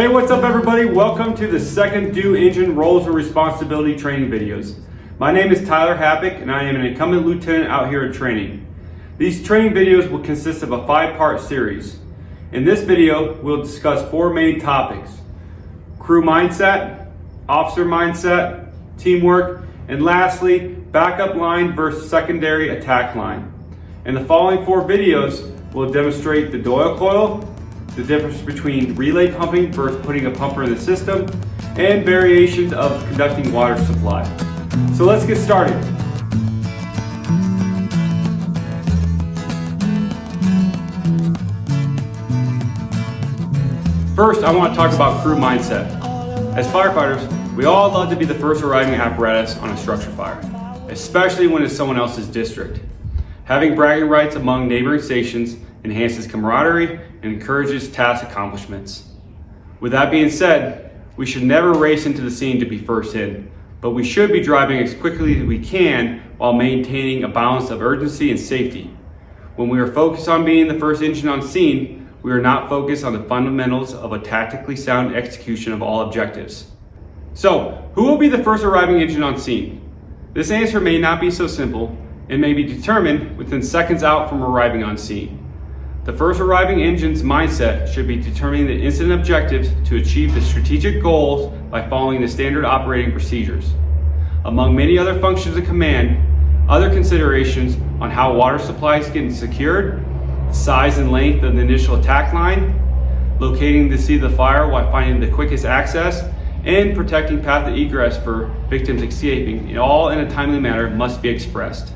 Hey, what's up everybody? Welcome to the second due engine roles and responsibility training videos. My name is Tyler Happick and I am an incumbent lieutenant out here at training. These training videos will consist of a 5-part series. In this video, we'll discuss 4 main topics: crew mindset, officer mindset, teamwork, and lastly, backup line versus secondary attack line. In the following 4 videos, we'll demonstrate the Doyle coil, the difference between relay pumping versus putting a pumper in the system, and variations of conducting water supply. So let's get started. First, I want to talk about crew mindset. As firefighters, we all love to be the first arriving apparatus on a structure fire, especially when it's someone else's district. Having bragging rights among neighboring stations enhances camaraderie and encourages task accomplishments. With that being said, we should never race into the scene to be first in, but we should be driving as quickly as we can while maintaining a balance of urgency and safety. When we are focused on being the first engine on scene, we are not focused on the fundamentals of a tactically sound execution of all objectives. So, who will be the first arriving engine on scene? This answer may not be so simple and may be determined within seconds out from arriving on scene. The first arriving engine's mindset should be determining the incident objectives to achieve the strategic goals by following the standard operating procedures. Among many other functions of command, other considerations on how water supply is getting secured, the size and length of the initial attack line, locating the seat of the fire while finding the quickest access, and protecting path of egress for victims escaping, all in a timely manner, must be expressed.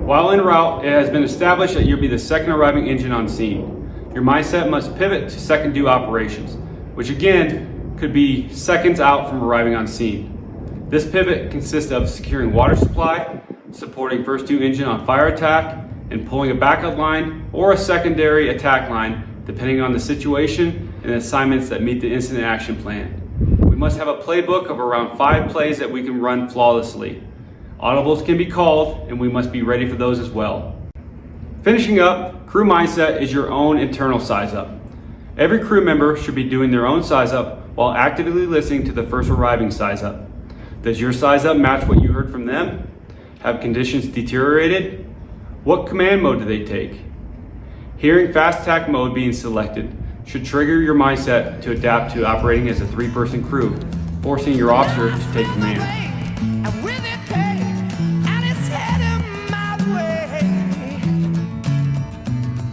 While en route, it has been established that you'll be the second arriving engine on scene. Your mindset must pivot to second due operations, which again could be seconds out from arriving on scene. This pivot consists of securing water supply, supporting first due engine on fire attack, and pulling a backup line or a secondary attack line, depending on the situation and assignments that meet the incident action plan. We must have a playbook of around 5 plays that we can run flawlessly. Audibles can be called, and we must be ready for those as well. Finishing up, crew mindset is your own internal size up. Every crew member should be doing their own size up while actively listening to the first arriving size up. Does your size up match what you heard from them? Have conditions deteriorated? What command mode do they take? Hearing fast attack mode being selected should trigger your mindset to adapt to operating as a 3-person crew, forcing your officer to take command.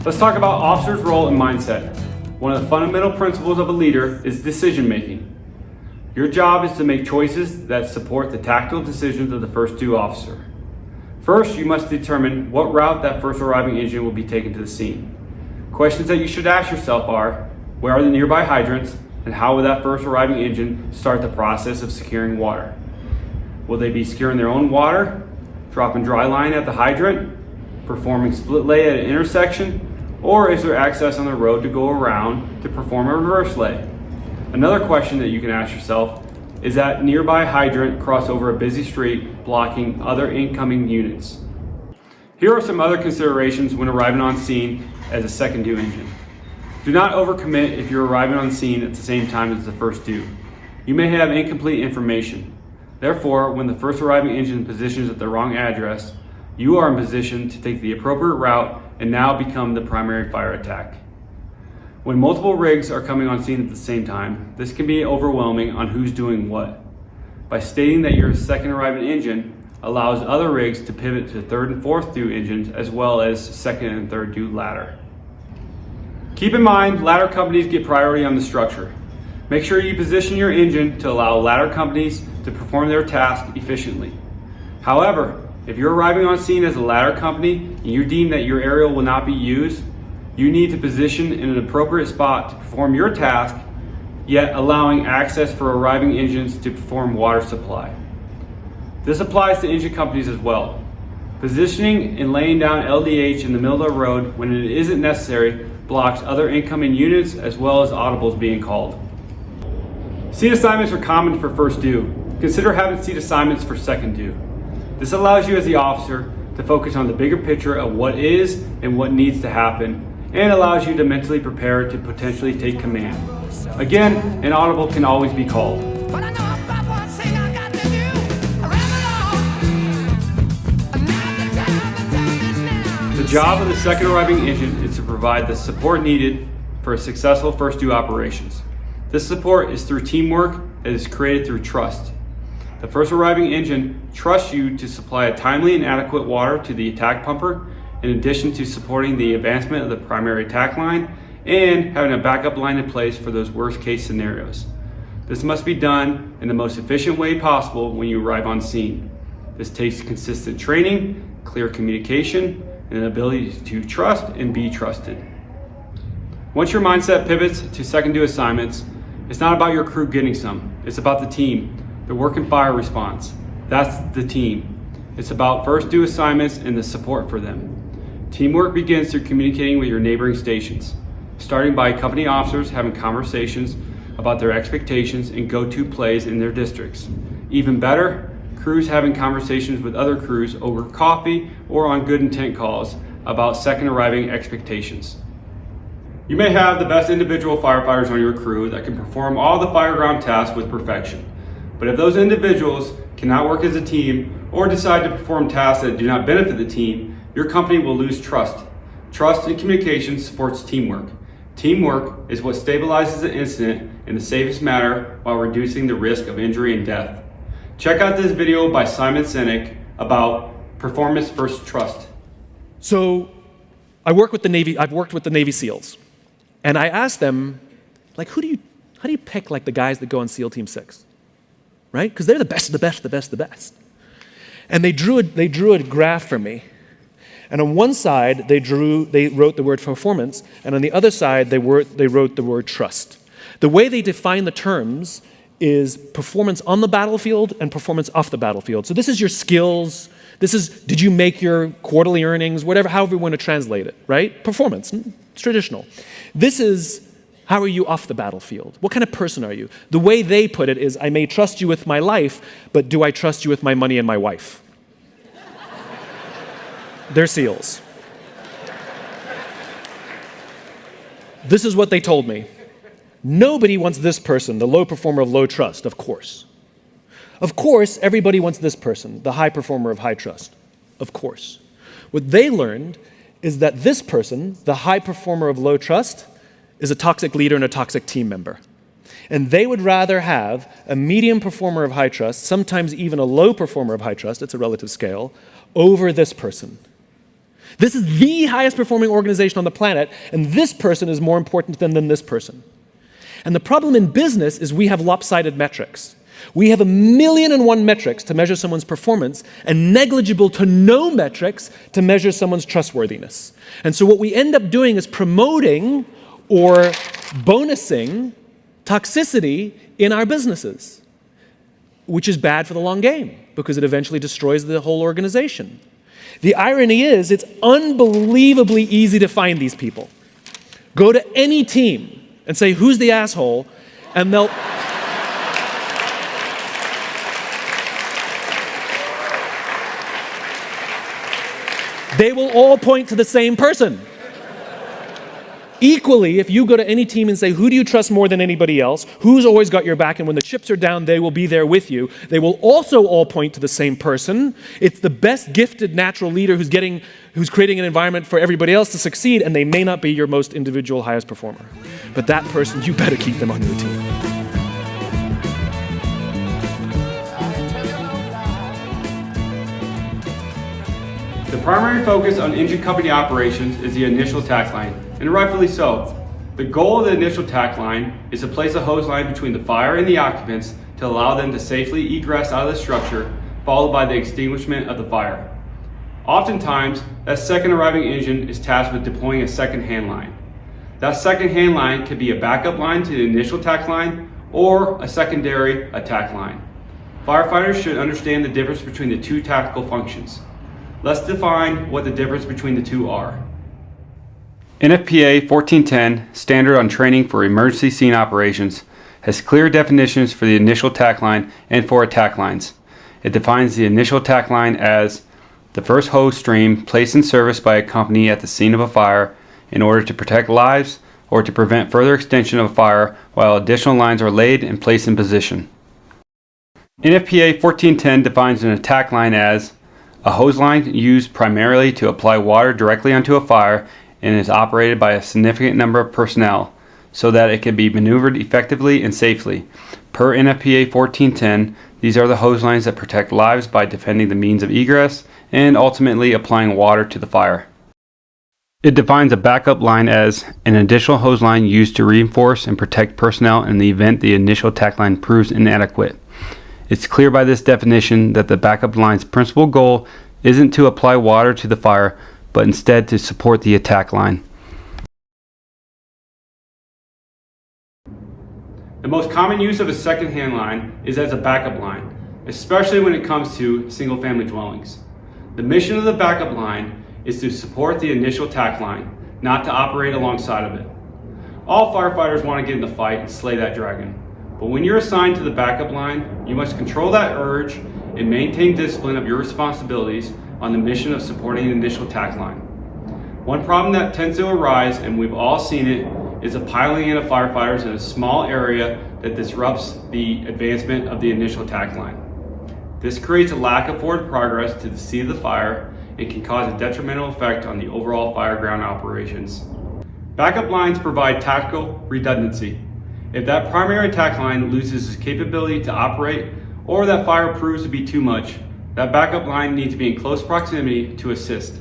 Let's talk about officer's role and mindset. One of the fundamental principles of a leader is decision making. Your job is to make choices that support the tactical decisions of the first due officer. First, you must determine what route that first arriving engine will be taken to the scene. Questions that you should ask yourself are: where are the nearby hydrants, and how will that first arriving engine start the process of securing water? Will they be securing their own water, dropping dry line at the hydrant, performing split lay at an intersection, or is there access on the road to go around to perform a reverse lay? Another question that you can ask yourself is that nearby hydrant cross over a busy street blocking other incoming units. Here are some other considerations when arriving on scene as a second due engine. Do not overcommit if you're arriving on scene at the same time as the first due. You may have incomplete information. Therefore, when the first arriving engine positions at the wrong address, you are in position to take the appropriate route and now become the primary fire attack. When multiple rigs are coming on scene at the same time, this can be overwhelming on who's doing what. By stating that you're a second arriving engine allows other rigs to pivot to third and fourth due engines as well as second and third due ladder. Keep in mind, ladder companies get priority on the structure. Make sure you position your engine to allow ladder companies to perform their task efficiently. However, if you're arriving on scene as a ladder company and you deem that your aerial will not be used, you need to position in an appropriate spot to perform your task, yet allowing access for arriving engines to perform water supply. This applies to engine companies as well. Positioning and laying down LDH in the middle of the road when it isn't necessary blocks other incoming units as well as audibles being called. Seat assignments are common for first due. Consider having seat assignments for second due. This allows you as the officer to focus on the bigger picture of what is and what needs to happen and allows you to mentally prepare to potentially take command. Again, an audible can always be called. The job of the second arriving engine is to provide the support needed for a successful first due operations. This support is through teamwork that is created through trust. The first arriving engine trusts you to supply a timely and adequate water to the attack pumper, in addition to supporting the advancement of the primary attack line and having a backup line in place for those worst case scenarios. This must be done in the most efficient way possible when you arrive on scene. This takes consistent training, clear communication, and an ability to trust and be trusted. Once your mindset pivots to second due assignments, it's not about your crew getting some, it's about the team, the work and fire response. That's the team. It's about first due assignments and the support for them. Teamwork begins through communicating with your neighboring stations, starting by company officers having conversations about their expectations and go-to plays in their districts. Even better, crews having conversations with other crews over coffee or on good intent calls about second arriving expectations. You may have the best individual firefighters on your crew that can perform all the fireground tasks with perfection. But if those individuals cannot work as a team or decide to perform tasks that do not benefit the team, your company will lose trust. Trust and communication supports teamwork. Teamwork is what stabilizes the incident in the safest manner while reducing the risk of injury and death. Check out this video by Simon Sinek about performance versus trust. So I've worked with the Navy SEALs, and I asked them, like, how do you pick like the guys that go on SEAL Team 6? Right? Because they're the best, the best, the best, the best. And they drew a graph for me. And on one side, they wrote the word performance, and on the other side, they wrote the word trust. The way they define the terms is performance on the battlefield and performance off the battlefield. So this is your skills. This is, did you make your quarterly earnings, however you want to translate it, right? Performance, it's traditional. This is, how are you off the battlefield? What kind of person are you? The way they put it is, I may trust you with my life, but do I trust you with my money and my wife? They're SEALs. This is what they told me. Nobody wants this person, the low performer of low trust, of course. Of course, everybody wants this person, the high performer of high trust, of course. What they learned is that this person, the high performer of low trust, is a toxic leader and a toxic team member. And they would rather have a medium performer of high trust, sometimes even a low performer of high trust, it's a relative scale, over this person. This is the highest performing organization on the planet, and this person is more important than this person. And the problem in business is we have lopsided metrics. We have 1,000,001 metrics to measure someone's performance and negligible to no metrics to measure someone's trustworthiness. And so what we end up doing is promoting or bonusing toxicity in our businesses, which is bad for the long game because it eventually destroys the whole organization. The irony is it's unbelievably easy to find these people. Go to any team and say, who's the asshole? And they will all point to the same person. Equally, if you go to any team and say, who do you trust more than anybody else? Who's always got your back? And when the chips are down, they will be there with you. They will also all point to the same person. It's the best gifted natural leader who's creating an environment for everybody else to succeed, and they may not be your most individual highest performer. But that person, you better keep them on your team. The primary focus on engine company operations is the initial tack line, and rightfully so. The goal of the initial tack line is to place a hose line between the fire and the occupants to allow them to safely egress out of the structure, followed by the extinguishment of the fire. Oftentimes, that second arriving engine is tasked with deploying a second hand line. That second hand line could be a backup line to the initial tack line or a secondary attack line. Firefighters should understand the difference between the two tactical functions. Let's define what the difference between the two are. NFPA 1410, Standard on Training for Emergency Scene Operations, has clear definitions for the initial tack line and for attack lines. It defines the initial tack line as the first hose stream placed in service by a company at the scene of a fire in order to protect lives or to prevent further extension of a fire while additional lines are laid and placed in position. NFPA 1410 defines an attack line as a hose line used primarily to apply water directly onto a fire and is operated by a significant number of personnel so that it can be maneuvered effectively and safely. Per NFPA 1410, these are the hose lines that protect lives by defending the means of egress and ultimately applying water to the fire. It defines a backup line as an additional hose line used to reinforce and protect personnel in the event the initial attack line proves inadequate. It's clear by this definition that the backup line's principal goal isn't to apply water to the fire, but instead to support the attack line. The most common use of a second hand line is as a backup line, especially when it comes to single-family dwellings. The mission of the backup line is to support the initial attack line, not to operate alongside of it. All firefighters want to get in the fight and slay that dragon, but when you're assigned to the backup line, you must control that urge and maintain discipline of your responsibilities on the mission of supporting an initial attack line. One problem that tends to arise, and we've all seen it, is a piling in of firefighters in a small area that disrupts the advancement of the initial attack line. This creates a lack of forward progress to the seat of the fire and can cause a detrimental effect on the overall fireground operations. Backup lines provide tactical redundancy. If that primary attack line loses its capability to operate or that fire proves to be too much, that backup line needs to be in close proximity to assist.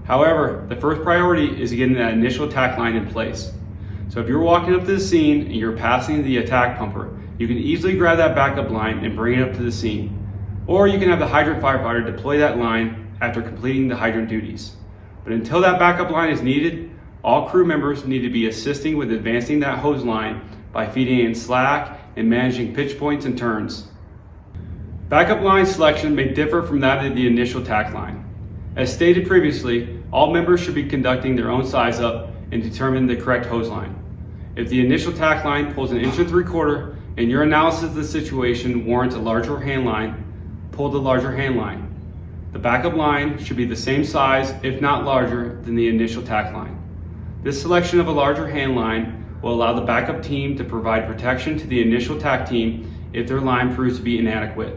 However, the first priority is getting that initial attack line in place. So if you're walking up to the scene and you're passing the attack pumper, you can easily grab that backup line and bring it up to the scene. Or you can have the hydrant firefighter deploy that line after completing the hydrant duties. But until that backup line is needed, all crew members need to be assisting with advancing that hose line by feeding in slack and managing pitch points and turns. Backup line selection may differ from that of the initial attack line. As stated previously, all members should be conducting their own size up and determine the correct hose line. If the initial attack line pulls 1 3/4 inches and your analysis of the situation warrants a larger hand line, pull the larger hand line. The backup line should be the same size, if not larger, than the initial attack line. This selection of a larger hand line will allow the backup team to provide protection to the initial attack team if their line proves to be inadequate.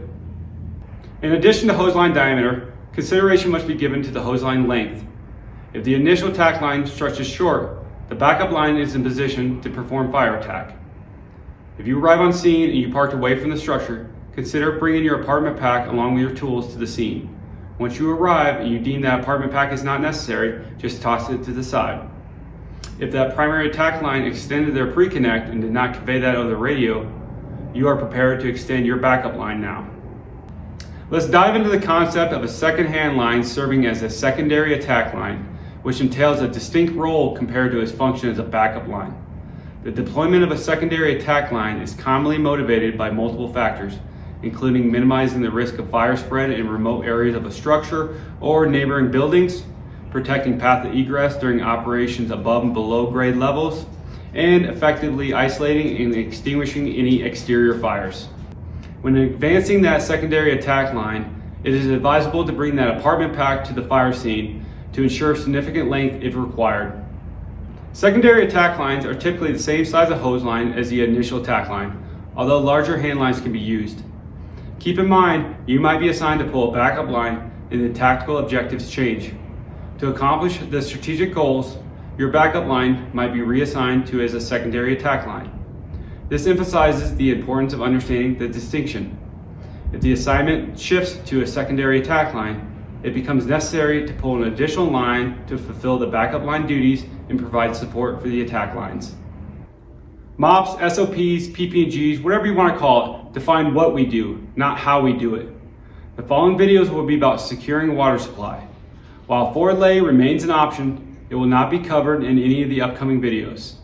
In addition to hose line diameter, consideration must be given to the hose line length. If the initial attack line stretches short, the backup line is in position to perform fire attack. If you arrive on scene and you parked away from the structure, consider bringing your apartment pack along with your tools to the scene. Once you arrive and you deem that apartment pack is not necessary, just toss it to the side. If that primary attack line extended their pre-connect and did not convey that over the radio, you are prepared to extend your backup line now. Let's dive into the concept of a second hand line serving as a secondary attack line, which entails a distinct role compared to its function as a backup line. The deployment of a secondary attack line is commonly motivated by multiple factors, including minimizing the risk of fire spread in remote areas of a structure or neighboring buildings, protecting path of egress during operations above and below grade levels, and effectively isolating and extinguishing any exterior fires. When advancing that secondary attack line, it is advisable to bring that apartment pack to the fire scene to ensure significant length if required. Secondary attack lines are typically the same size of hose line as the initial attack line, although larger hand lines can be used. Keep in mind, you might be assigned to pull a backup line and the tactical objectives change. To accomplish the strategic goals, your backup line might be reassigned to as a secondary attack line. This emphasizes the importance of understanding the distinction. If the assignment shifts to a secondary attack line, it becomes necessary to pull an additional line to fulfill the backup line duties and provide support for the attack lines. MOPS, SOPs, PP&Gs, whatever you want to call it, define what we do, not how we do it. The following videos will be about securing a water supply. While forward lay remains an option, it will not be covered in any of the upcoming videos.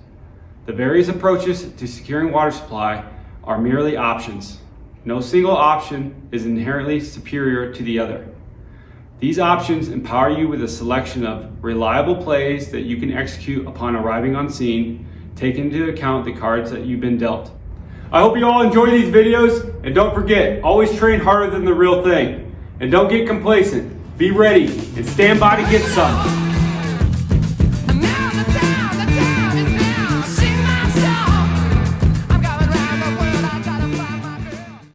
The various approaches to securing water supply are merely options. No single option is inherently superior to the other. These options empower you with a selection of reliable plays that you can execute upon arriving on scene, taking into account the cards that you've been dealt. I hope you all enjoy these videos, and don't forget, always train harder than the real thing. And don't get complacent. Be ready and stand by to get some.